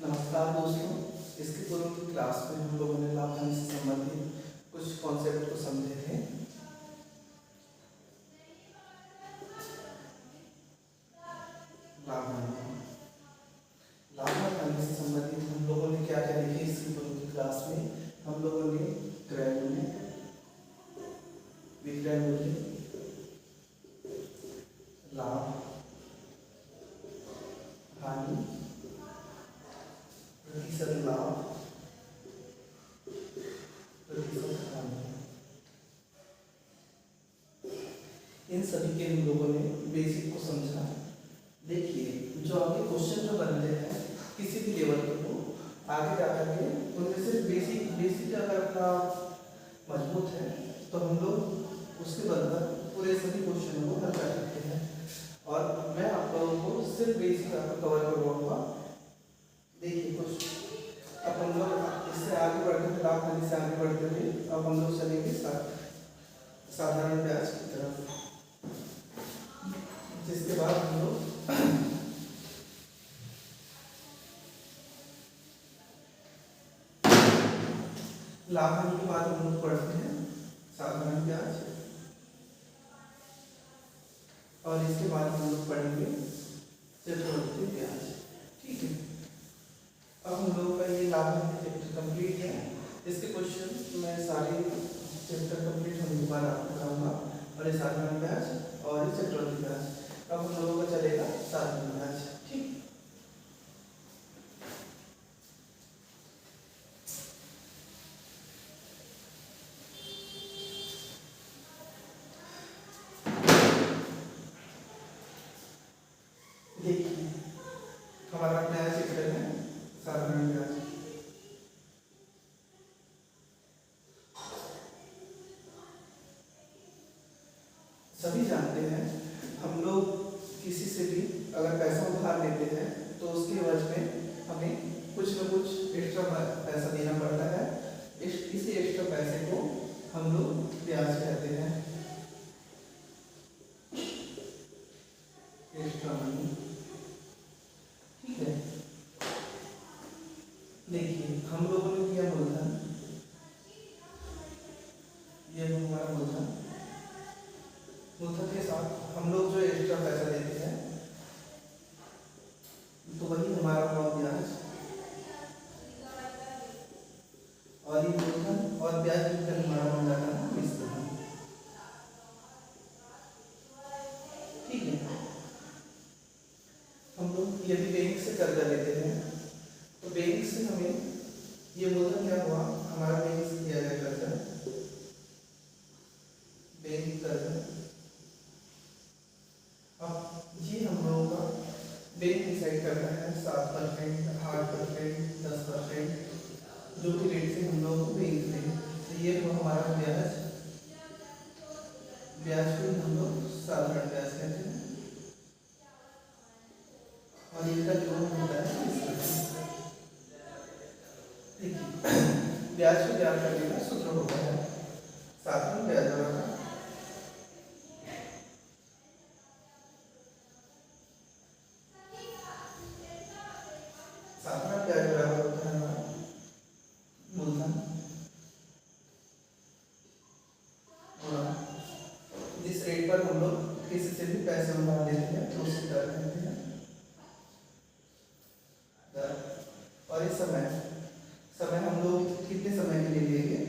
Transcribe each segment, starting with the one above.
नमस्कार दोस्तों। इसके पूर्व की क्लास में हम लोगों ने लाभ हानि से संबंधित कुछ कॉन्सेप्ट को समझे थे। लाभ हानि से संबंधित हम लोगों ने क्या क्या लिखे इसके पूर्व की क्लास में? हम लोगों ने क्रय मूल्य, विक्रय मूल्य, लाभ, हानि, प्रतिशत लाभ, प्रतिशत हानि, इन सभी के हम लोगों ने बेसिक को समझा। देखिए, जो आगे क्वेश्चन जो बन रहे हैं किसी भी लेवल के हो, आगे जाकर के उनमें से बेसिक अगर अपना मजबूत है तो हम लोग उसके बल पर पूरे सभी क्वेश्चनों को हल कर सकते हैं। और मैं आप लोगों को सिर्फ बेसिक आपको कवर करवाऊंगा। देखिए, कुछ अब हम लोग इससे आगे बढ़ते हुए लाभ हानि से आगे बढ़ते हुए अब हम लोग चलेंगे साधारण ब्याज की तरफ, जिसके बाद हम लोग लाभ हानि के बाद हम लोग पढ़ते हैं साधारण ब्याज, और इसके बाद हम लोग पढ़ेंगे चक्रवृद्धि ब्याज। ठीक है, अब हम लोगों का ये लाभ हानि चैप्टर कंप्लीट है। इसके क्वेश्चन मैं सारे चैप्टर कंप्लीट होने के बाद आपको कराऊंगा, और ये साधारण ब्याज और ये चक्रवृद्धि ब्याज। अब हम लोगों का चलेगा साधारण ब्याज। ठीक, देखिए हमारा नया चैप्टर है साधारण ब्याज। सभी जानते हैं हम लोग किसी से भी अगर पैसा उधार लेते हैं तो उसके एवज में हमें कुछ न कुछ एक्स्ट्रा पैसा देना पड़ता है। इसी एक्स्ट्रा पैसे को हम लोग ब्याज कहते हैं, एक्स्ट्रा मनी। ठीक है, देखिए हम लोगों ने किया मूलधन, यह हमारा मूलधन के साथ हम लोग जो एक्स्ट्रा पैसा देते हैं तो वही हमारा हुआ ब्याज, और ये मूलधन और ब्याज मिलकर हमारा बन जाता है मिश्रधन। ठीक है, हम लोग यदि बैंक से कर्जा लेते हैं तो बैंक से हमें ये मूलधन क्या हुआ, हमारा बैंक से दिया गया कर्जा, बैंक कर्जा। अब ये हम लोगों का बैंक डिसाइड करना है 7%, 8%, 10%, जो भी रेट से हम लोगों को बैंक दें। तो ये हुआ हमारा ब्याज, ब्याज को हम लोग साधारण ब्याज कहते हैं, और इसका जो होता है मिश्रधन। देखिए, ब्याज को ज्ञात करने का सूत्र होता है साधारण ब्याज वाला साधारण ब्याज बराबर होता है हमारा मूलधन गुणा जिस रेट पर हम लोग किसी से भी पैसे उधार लेते हैं तो उसे दर कहते हैं, दर। और इस समय हम लोग कितने समय के लिए लेंगे,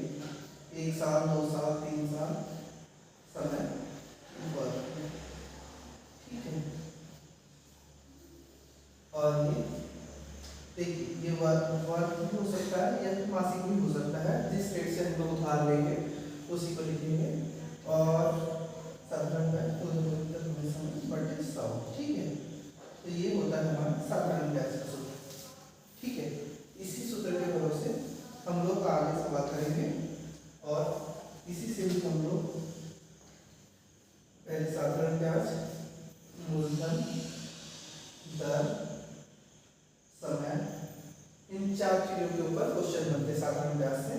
1 साल, 2 साल, 3 साल समय वर्ष। ठीक है, और ये देखिए ये वर्ष भी हो सकता है या फिर मासिक भी हो सकता है, जिस रेट से हम लोग उधार लेंगे उसी को लिखेंगे। और साधारण ब्याज बटे 100। ठीक है, तो ये होता है हमारा साधारण ब्याज का सूत्र। ठीक है, इसी सूत्र के भरोसे हम लोग आगे सवाल करेंगे, और इसी से भी हम लोग पहले साधारण ब्याज, मूलधन, दर, समय, इन 4 चीजों के ऊपर क्वेश्चन बनते साधारण ब्याज से,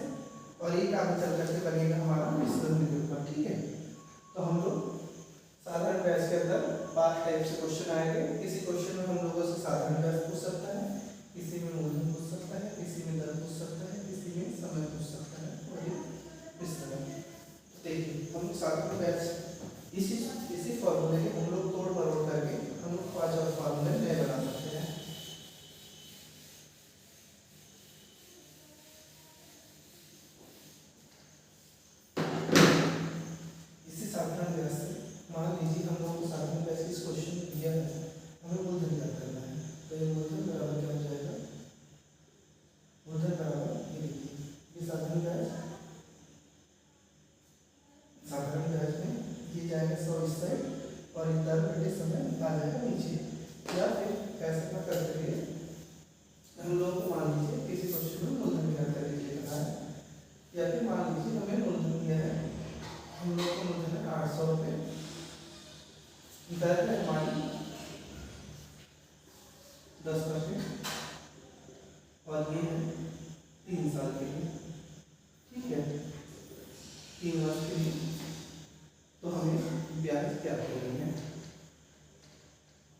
और एक आगे चल करके बनेगा हमारा मिश्रधन के ऊपर। ठीक है, तो हम लोग साधारण ब्याज के अंदर 5 टाइप से क्वेश्चन आएंगे। किसी क्वेश्चन में हम लोगों से साधारण ब्याज पूछ सकता है, किसी में मूलधन 10%, और ये है 3 साल के लिए, ठीक है, 3 वर्ष के लिए। तो हमें ब्याज क्या करनी है,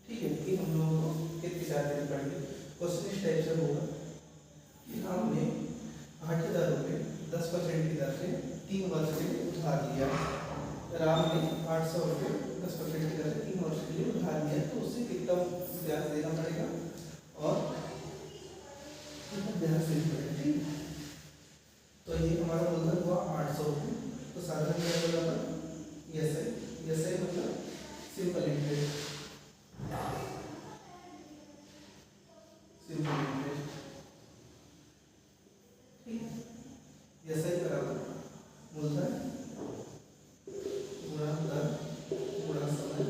ठीक है, कि हम लोगों को कितनी ब्याज देनी पड़ेगी। क्वेश्चन इस टाइप से होगा कि हमने 8,000 रुपये 10% की दर से 3 वर्ष के लिए उधार लिया। राम ने 800 रुपये 10% की दर से 3 वर्ष के लिए उधार लिया, तो उससे कितना ब्याज देना पड़ेगा और कितना ब्याज देना पड़ेगा, ठीक है। तो ये हमारा मूलधन हुआ 800 रुपये। तो साधारण ब्याज होगा एसआई मतलब सिंपल इंटरेस्ट, सिंपल इंटरेस्ट, ठीक है। एसआई बराबर मूलधन गुणा दर गुणा समय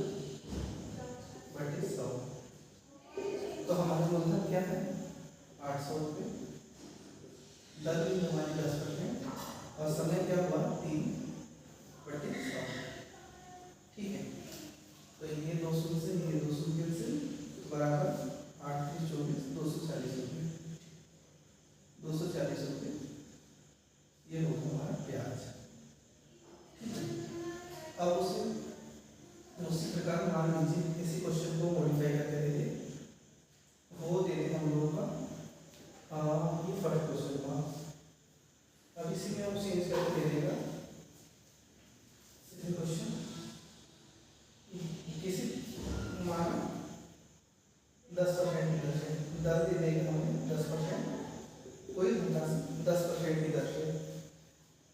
बटे 100। तो हमारा मूलधन क्या है 800 रुपये, दर भी हमारी 10% और समय क्या हुआ 3/100, ठीक है। तो ये 200 से ये 200 से बराबर 8 3 24 240 रुपये, 240 रुपये ये होगा हमारा ब्याज, ठीक है। अब उसी प्रकार मान लीजिए इसी क्वेश्चन को मॉडिफाई करके दे दे, वो दे दे हम लोगों का ये फर्स्ट क्वेश्चन था। अब इसी में हम चेंज करके दे देगा सेकंड क्वेश्चन, किसी मान 10% की दर से दर दे देगा हमें 10%, कोई धनराशि 10% की दर से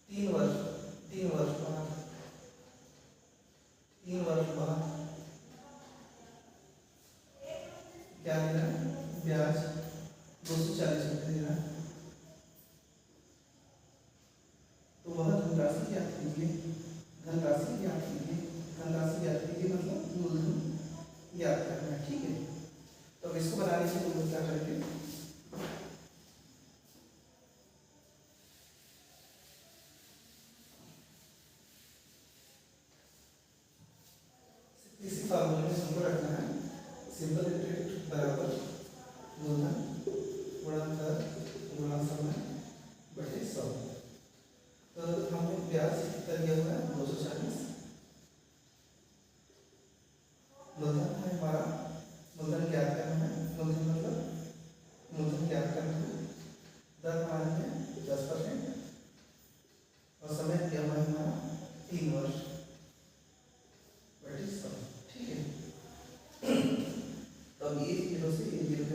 3 वर्ष बाद 3 वर्ष बाद क्या देना है ब्याज 240 रुपये देना है। तो वह धनराशि ज्ञात कीजिए, धनराशि ज्ञात कीजिए, धनराशि ज्ञात कीजिए मतलब मूलधन ज्ञात करना है, ठीक है। तो इसको बनाने के लिए